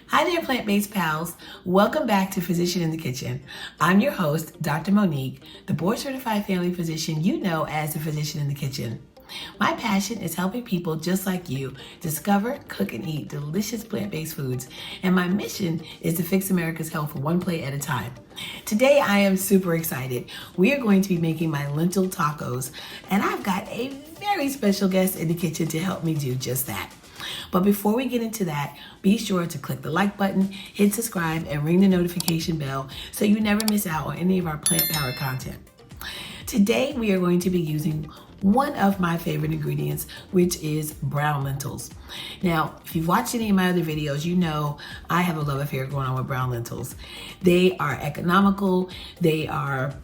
Hi there, plant-based pals. Welcome back to Physician in the Kitchen. I'm your host, Dr. Monique, the board-certified family physician you know as the Physician in the Kitchen. My passion is helping people just like you discover, cook, and eat delicious plant-based foods, and my mission is to fix America's health one plate at a time. Today, I am super excited. We are going to be making my lentil tacos, and I've got a very special guest in the kitchen to help me do just that. But before we get into that, be sure to click the like button, hit subscribe, and ring the notification bell so you never miss out on any of our plant-powered content. Today, we are going to be using one of my favorite ingredients, which is brown lentils. Now, if you've watched any of my other videos, you know I have a love affair going on with brown lentils. They are economical, they are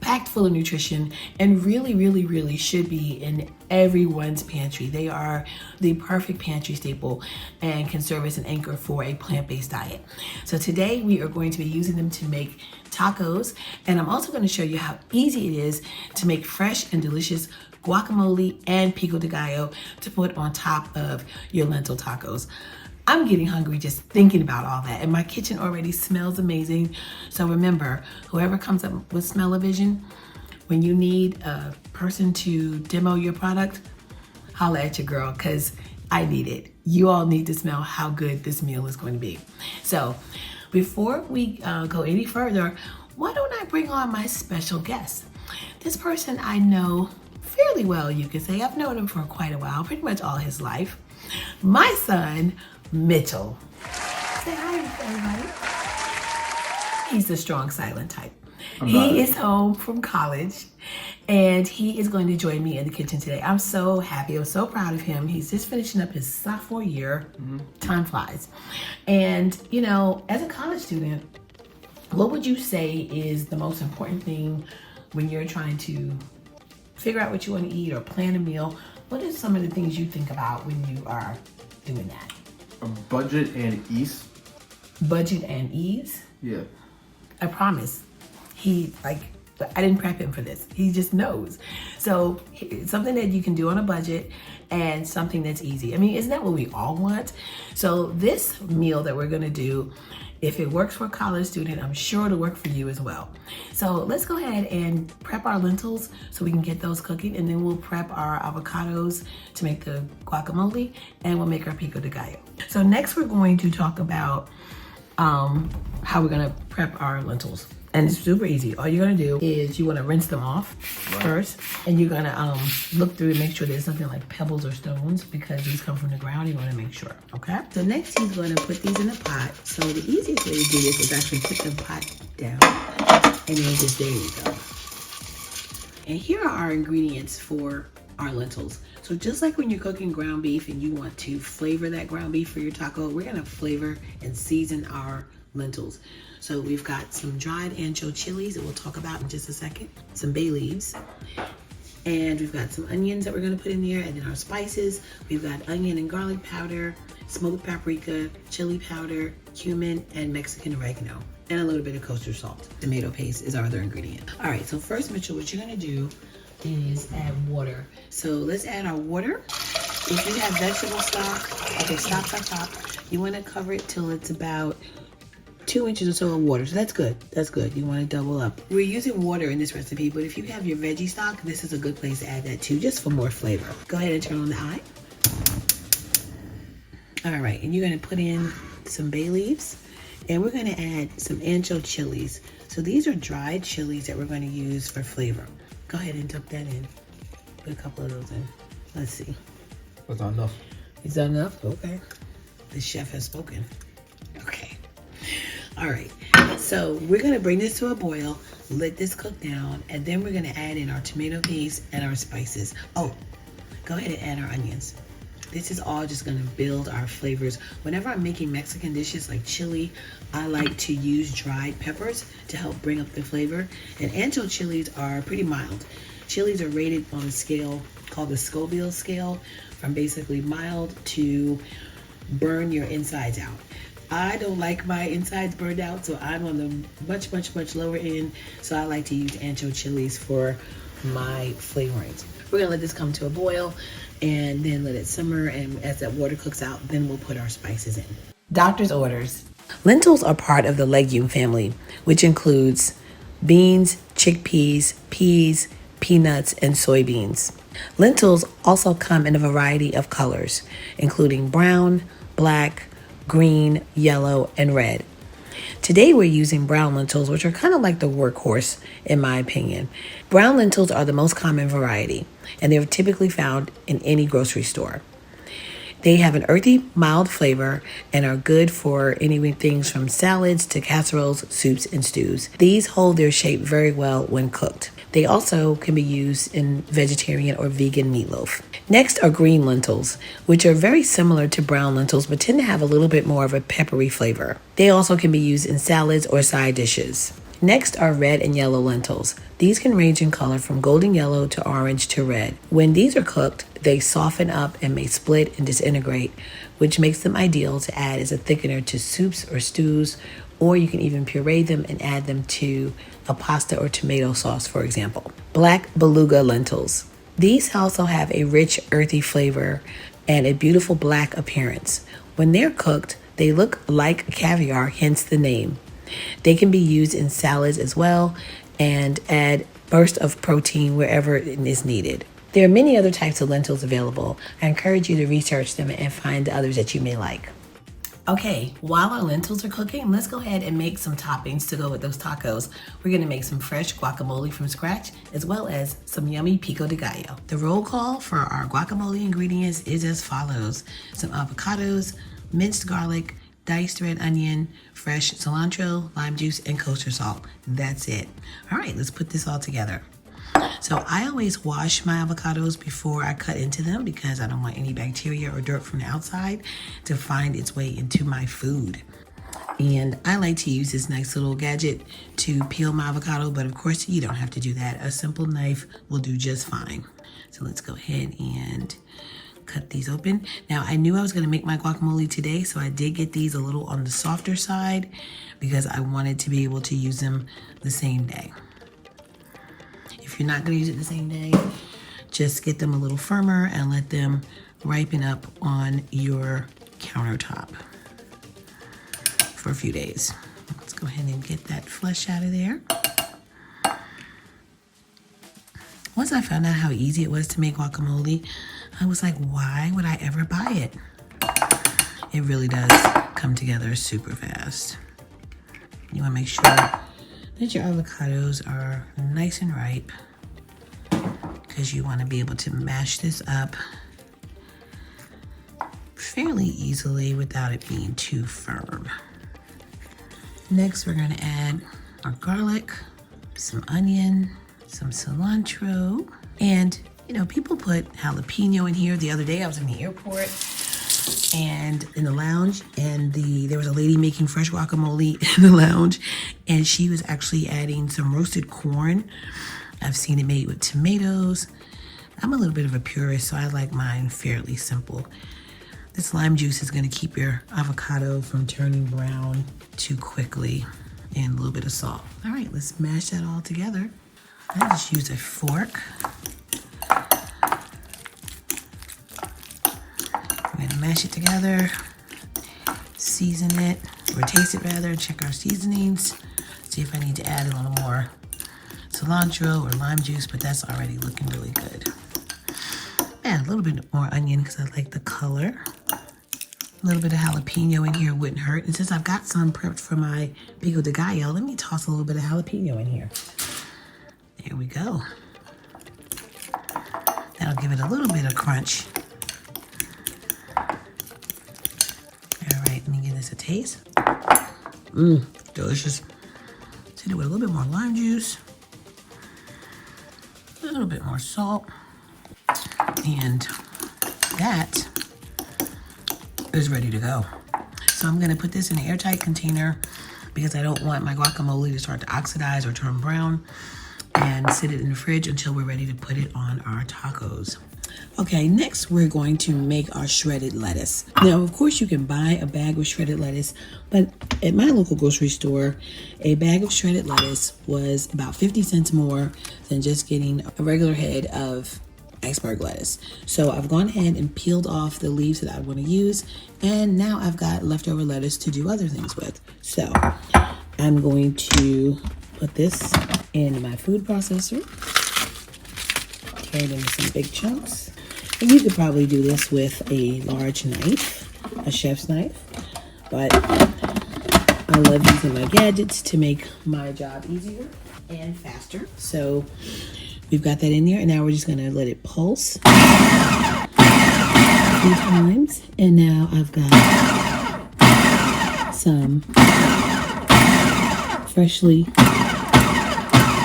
packed full of nutrition, and really should be in everyone's pantry. They are the perfect pantry staple and can serve as an anchor for a plant-based diet. So today we are going to be using them to make tacos, and I'm also going to show you how easy it is to make fresh and delicious guacamole and pico de gallo to put on top of your lentil tacos. I'm getting hungry just thinking about all that, and my kitchen already smells amazing. So remember, whoever comes up with smell-o-vision, when you need a person to demo your product, holla at your girl, because I need it. You all need to smell how good this meal is going to be. So before we go any further, why don't I bring on my special guest? This person I know fairly well, you could say. I've known him for quite a while, pretty much all his life. My son, Mitchell. Say hi, everybody. He's the strong, silent type. He is home from college, and he is going to join me in the kitchen today. I'm so happy. I'm so proud of him. He's just finishing up his sophomore year. Time flies. And, you know, as a college student, what would you say is the most important thing when you're trying to figure out what you want to eat or plan a meal? What are some of the things you think about when you are doing that? Budget and ease. Budget and ease? Yeah. I promise. I didn't prep him for this. He just knows. So it's something that you can do on a budget and something that's easy. I mean, isn't that what we all want? So this meal that we're gonna do, if it works for a college student, I'm sure it'll work for you as well. So let's go ahead and prep our lentils so we can get those cooking, and then we'll prep our avocados to make the guacamole, and we'll make our pico de gallo. So next we're going to talk about how we're gonna prep our lentils. And it's super easy. All you're gonna do is you wanna rinse them off first, and you're gonna look through and make sure there's something like pebbles or stones, because these come from the ground. You wanna make sure, okay? So next he's gonna put these in a pot. So the easiest way to do this is actually put the pot down, and then just, there you go. And here are our ingredients for our lentils. So just like when you're cooking ground beef and you want to flavor that ground beef for your taco, we're gonna flavor and season our lentils. So we've got some dried ancho chilies that we'll talk about in just a second, some bay leaves, and we've got some onions that we're gonna put in there, and then our spices. We've got onion and garlic powder, smoked paprika, chili powder, cumin, and Mexican oregano, and a little bit of kosher salt. Tomato paste is our other ingredient. All right, so first, Mitchell, what you're gonna do is add water. So let's add our water. If you have vegetable stock, okay, stop. You wanna cover it till it's about 2 inches or so of water. So that's good. You want to double up. We're using water in this recipe, but if you have your veggie stock, this is a good place to add that too, just for more flavor. Go ahead and turn on the eye. All right, and you're going to put in some bay leaves, and we're going to add some ancho chilies. So these are dried chilies that we're going to use for flavor. Go ahead and dump that in. Put a couple of those in. Let's see. That's not enough. Is that enough? Okay. The chef has spoken. Okay. All right, so we're gonna bring this to a boil, let this cook down, and then we're gonna add in our tomato paste and our spices. Oh, go ahead and add our onions. This is all just gonna build our flavors. Whenever I'm making Mexican dishes like chili, I like to use dried peppers to help bring up the flavor. And ancho chilies are pretty mild. Chilies are rated on a scale called the Scoville scale, from basically mild to burn your insides out. I don't like my insides burned out, so I'm on the much lower end. So I like to use ancho chilies for my flavorings. We're gonna let this come to a boil and then let it simmer, and as that water cooks out, then we'll put our spices in. Doctor's orders. Lentils are part of the legume family, which includes beans, chickpeas, peas, peanuts, and soybeans. Lentils also come in a variety of colors, including brown, black, green, yellow, and red. Today we're using brown lentils, which are kind of like the workhorse in my opinion. Brown lentils are the most common variety, and they're typically found in any grocery store. They have an earthy, mild flavor and are good for anything from salads to casseroles, soups, and stews. These hold their shape very well when cooked. They also can be used in vegetarian or vegan meatloaf. Next are green lentils, which are very similar to brown lentils but tend to have a little bit more of a peppery flavor. They also can be used in salads or side dishes. Next are red and yellow lentils. These can range in color from golden yellow to orange to red. When these are cooked, they soften up and may split and disintegrate, which makes them ideal to add as a thickener to soups or stews, or you can even puree them and add them to a pasta or tomato sauce, for example. Black beluga lentils. These also have a rich, earthy flavor and a beautiful black appearance. When they're cooked, they look like caviar, hence the name. They can be used in salads as well and add bursts of protein wherever it is needed. There are many other types of lentils available. I encourage you to research them and find the others that you may like. Okay, while our lentils are cooking, let's go ahead and make some toppings to go with those tacos. We're gonna make some fresh guacamole from scratch, as well as some yummy Pico de Gallo. The roll call for our guacamole ingredients is as follows: some avocados, minced garlic, diced red onion, fresh cilantro, lime juice, and kosher salt. That's it. All right, let's put this all together. So I always wash my avocados before I cut into them because I don't want any bacteria or dirt from the outside to find its way into my food. And I like to use this nice little gadget to peel my avocado, but of course you don't have to do that. A simple knife will do just fine. So let's go ahead and cut these open. Now I knew I was gonna make my guacamole today, so I did get these a little on the softer side because I wanted to be able to use them the same day. If you're not gonna use it the same day, just get them a little firmer and let them ripen up on your countertop for a few days. Let's go ahead and get that flesh out of there. Once I found out how easy it was to make guacamole, I was like, why would I ever buy it? It really does come together super fast. You wanna make sure that your avocados are nice and ripe because you wanna be able to mash this up fairly easily without it being too firm. Next, we're gonna add our garlic, some onion, some cilantro, and you know, people put jalapeno in here. The other day I was in the airport and in the lounge, and there was a lady making fresh guacamole in the lounge, and she was actually adding some roasted corn. I've seen it made with tomatoes. I'm a little bit of a purist, so I like mine fairly simple. This lime juice is gonna keep your avocado from turning brown too quickly, and a little bit of salt. All right, let's mash that all together. I just use a fork. We're gonna mash it together, season it, or taste it rather, check our seasonings, see if I need to add a little more cilantro or lime juice, but that's already looking really good. Add a little bit more onion because I like the color. A little bit of jalapeno in here wouldn't hurt. And since I've got some prepped for my Pico de Gallo, let me toss a little bit of jalapeno in here. There we go. That'll give it a little bit of crunch. All right, let me give this a taste. Delicious. Let's hit it with a little bit more lime juice, a little bit more salt, and that is ready to go. So I'm gonna put this in an airtight container because I don't want my guacamole to start to oxidize or turn brown, and sit it in the fridge until we're ready to put it on our tacos. Okay, next we're going to make our shredded lettuce. Now, of course, you can buy a bag of shredded lettuce, but at my local grocery store, a bag of shredded lettuce was about 50 cents more than just getting a regular head of iceberg lettuce. So I've gone ahead and peeled off the leaves that I want to use, and now I've got leftover lettuce to do other things with. So I'm going to put this in my food processor, tear it into some big chunks. And you could probably do this with a large knife, a chef's knife, but I love using my gadgets to make my job easier and faster. So we've got that in there, and now we're just gonna let it pulse a few times. And now I've got some freshly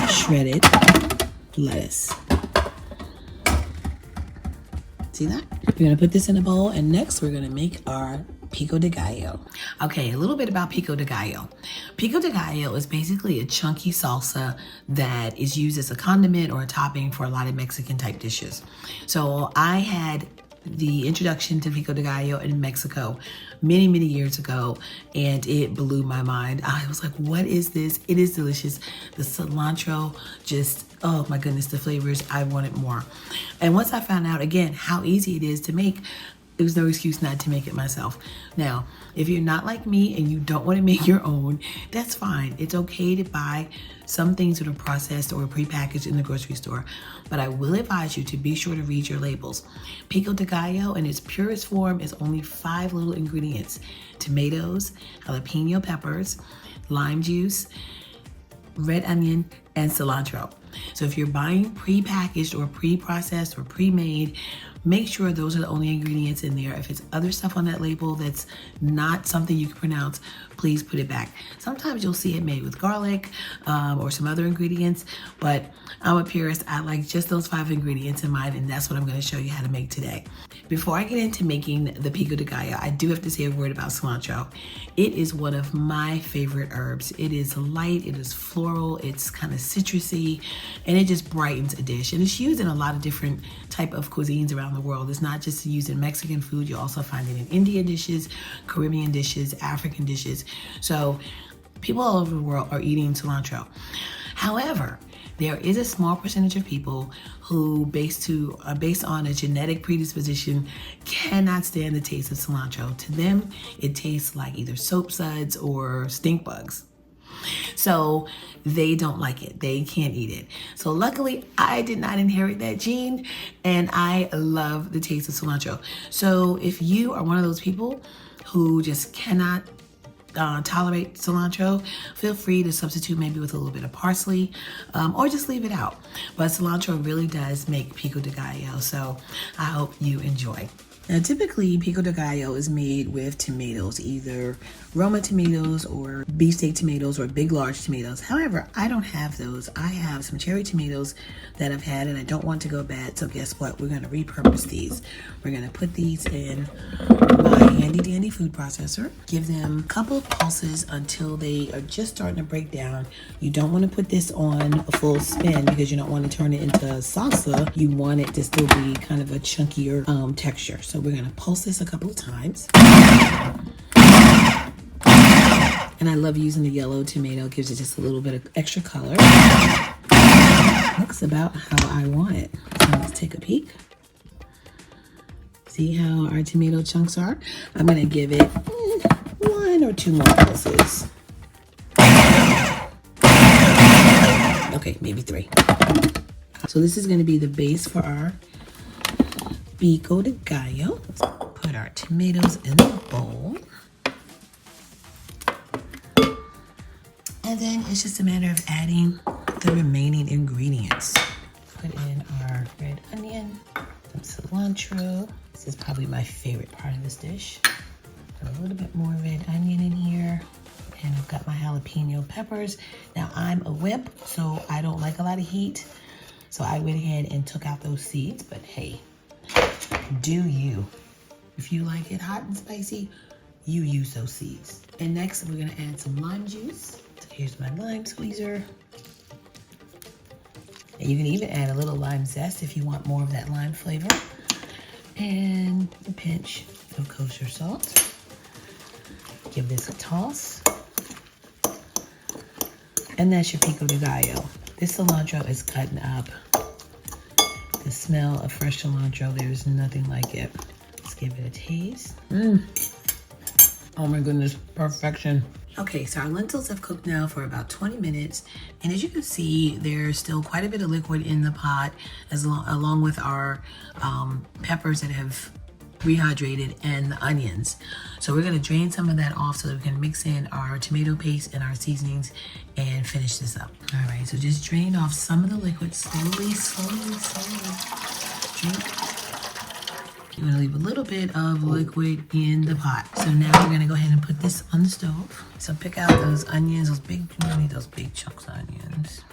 shredded lettuce. See that? We're gonna put this in a bowl, and next we're gonna make our Pico de Gallo. Okay, a little bit about Pico de Gallo. Pico de Gallo is basically a chunky salsa that is used as a condiment or a topping for a lot of Mexican type dishes. So I had the introduction to Pico de Gallo in Mexico many, many years ago, and it blew my mind. I was like, what is this? It is delicious. The cilantro, just, oh my goodness, the flavors, I wanted more. And once I found out, again, how easy it is to make, there was no excuse not to make it myself. Now, if you're not like me and you don't want to make your own, that's fine. It's okay to buy some things that are processed or prepackaged in the grocery store. But I will advise you to be sure to read your labels. Pico de Gallo in its purest form is only 5 little ingredients: tomatoes, jalapeno peppers, lime juice, red onion, and cilantro. So if you're buying prepackaged or pre-processed or pre-made, make sure those are the only ingredients in there. If it's other stuff on that label that's not something you can pronounce, please put it back. Sometimes you'll see it made with garlic or some other ingredients, but I'm a purist. I like just those 5 ingredients in mine, and that's what I'm going to show you how to make today. Before I get into making the Pico de Gallo, I do have to say a word about cilantro. It is one of my favorite herbs. It is light, it is floral, it's kind of citrusy, and it just brightens a dish. And it's used in a lot of different type of cuisines around the world. It's not just used in Mexican food. You also find it in Indian dishes, Caribbean dishes, African dishes. So people all over the world are eating cilantro. However, there is a small percentage of people who, based on a genetic predisposition, cannot stand the taste of cilantro. To them, it tastes like either soap suds or stink bugs. So they don't like it. They can't eat it. So luckily, I did not inherit that gene, and I love the taste of cilantro. So if you are one of those people who just cannot tolerate cilantro, feel free to substitute maybe with a little bit of parsley, or just leave it out. But cilantro really does make Pico de Gallo, so I hope you enjoy. Now, typically, Pico de Gallo is made with tomatoes, either Roma tomatoes or beefsteak tomatoes or big, large tomatoes. However, I don't have those. I have some cherry tomatoes that I've had, and I don't want to go bad. So guess what? We're going to repurpose these. We're going to put these in my handy dandy food processor. Give them a couple of pulses until they are just starting to break down. You don't want to put this on a full spin because you don't want to turn it into salsa. You want it to still be kind of a chunkier texture. So we're going to pulse this a couple of times. And I love using the yellow tomato. It gives it just a little bit of extra color. Looks about how I want it. So let's take a peek. See how our tomato chunks are? I'm going to give it 1 or 2 more pulses. Okay, maybe 3. So this is going to be the base for our Pico de Gallo. Let's put our tomatoes in the bowl. And then it's just a matter of adding the remaining ingredients. Put in our red onion, some cilantro. This is probably my favorite part of this dish. Put a little bit more red onion in here. And I've got my jalapeno peppers. Now I'm a whip, so I don't like a lot of heat. So I went ahead and took out those seeds, but hey, do you. If you like it hot and spicy, you use those seeds. And next we're gonna add some lime juice. So here's my lime squeezer. And you can even add a little lime zest if you want more of that lime flavor. And a pinch of kosher salt. Give this a toss. And that's your Pico de Gallo. This cilantro is cutting up the smell of fresh cilantro. There's nothing like it. Let's give it a taste. Oh my goodness, perfection. Okay, so our lentils have cooked now for about 20 minutes. And as you can see, there's still quite a bit of liquid in the pot, along with our peppers that have rehydrated and the onions. So we're gonna drain some of that off so that we can mix in our tomato paste and our seasonings and finish this up. All right, so just drain off some of the liquid slowly. You want to leave a little bit of liquid in the pot. So now we're going to go ahead and put this on the stove. So pick out those onions, you don't need those big chunks of onions.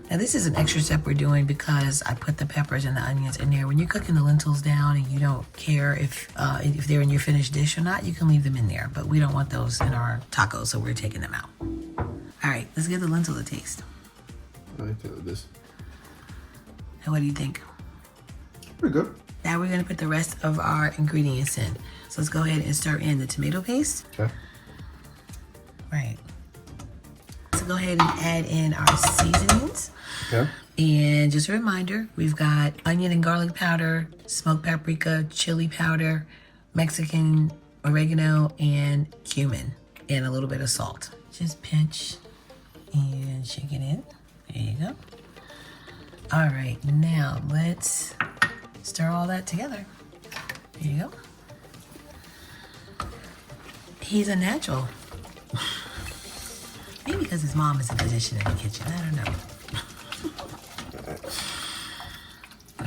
Now this is an extra step we're doing because I put the peppers and the onions in there. When you're cooking the lentils down and you don't care if they're in your finished dish or not, you can leave them in there. But we don't want those in our tacos, so we're taking them out. All right, let's give the lentil a taste. I like this. And what do you think? Pretty good. Now we're gonna put the rest of our ingredients in. So let's go ahead and stir in the tomato paste. Okay. Right. So go ahead and add in our seasonings. Okay. And just a reminder, we've got onion and garlic powder, smoked paprika, chili powder, Mexican oregano, and cumin, and a little bit of salt. Just pinch and shake it in. There you go. All right, now let's stir all that together. There you go. He's a natural. Maybe because his mom is a physician in the kitchen. I don't know.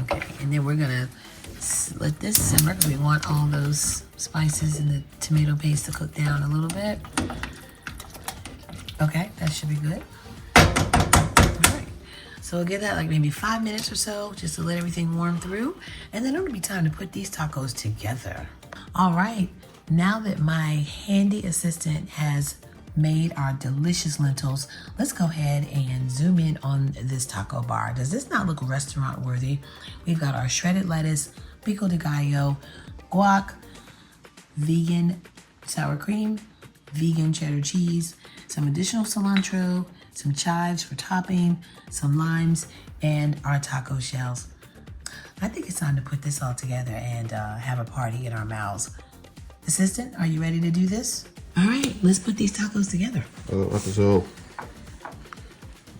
Okay, and then we're gonna let this simmer because we want all those spices and the tomato paste to cook down a little bit. Okay, that should be good. So we'll give that like maybe 5 minutes or so just to let everything warm through. And then it'll be time to put these tacos together. All right, now that my handy assistant has made our delicious lentils, let's go ahead and zoom in on this taco bar. Does this not look restaurant worthy? We've got our shredded lettuce, Pico de Gallo, guac, vegan sour cream, vegan cheddar cheese, some additional cilantro, some chives for topping, some limes, and our taco shells. I think it's time to put this all together and have a party in our mouths. Assistant, are you ready to do this? All right, let's put these tacos together. So,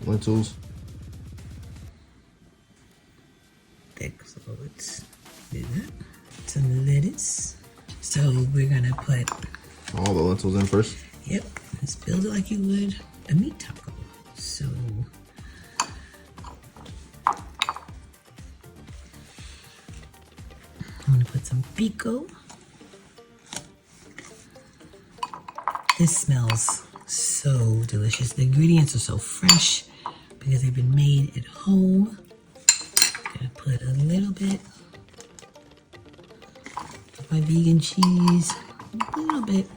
lentils. Thick, so let's do that. Some lettuce. So we're gonna put All the lentils in first. Yep, let's build it like you would a meat taco. So I'm gonna put some pico. This smells so delicious. The ingredients are so fresh because they've been made at home. Gonna put a little bit of my vegan cheese, a little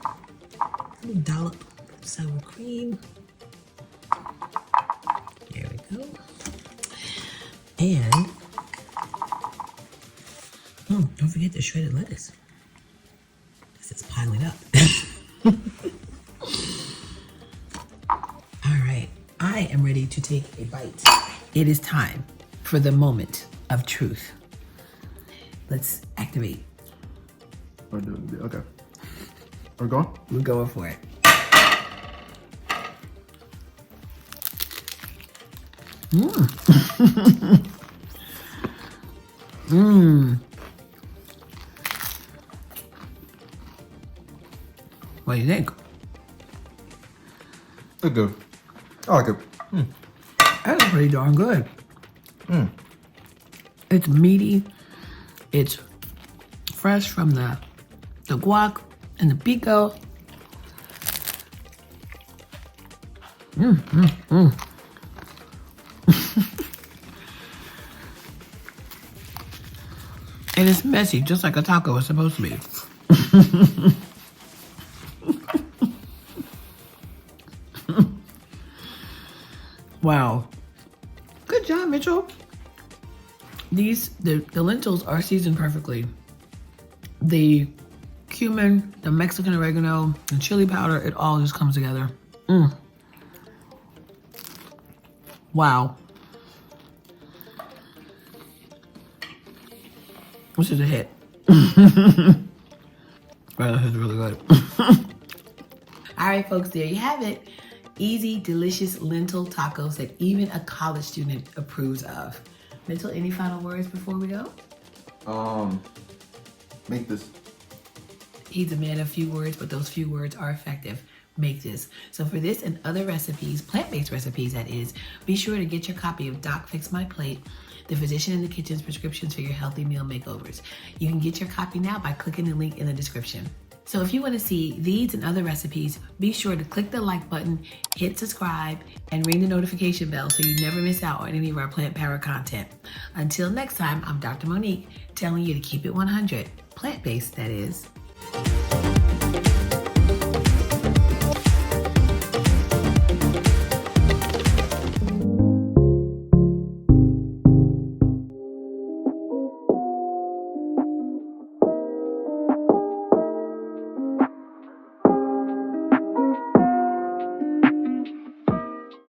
dollop of sour cream. There we go. And don't forget the shredded lettuce. This is piling up. All right, I am ready to take a bite. It is time for the moment of truth. Let's activate. Okay. We're going? We're going for it. What do you think? They're good. I like it. That's pretty darn good. It's meaty. It's fresh from the guac and the pico. And it's messy, just like a taco is supposed to be. Wow. Good job, Mitchell. The lentils are seasoned perfectly. The cumin, the Mexican oregano, the chili powder, it all just comes together. Wow. This is a hit. Well, this is really good. All right, folks, there you have it. Easy, delicious lentil tacos that even a college student approves of. Lentil, any final words before we go? Make this. He's a man of few words, but those few words are effective. Make this. So for this and other recipes, plant-based recipes that is, be sure to get your copy of Doc Fix My Plate, the Physician in the Kitchen's prescriptions for your healthy meal makeovers. You can get your copy now by clicking the link in the description. So if you want to see these and other recipes, be sure to click the like button, hit subscribe, and ring the notification bell so you never miss out on any of our plant-powered content. Until next time, I'm Dr. Monique, telling you to keep it 100, plant-based that is.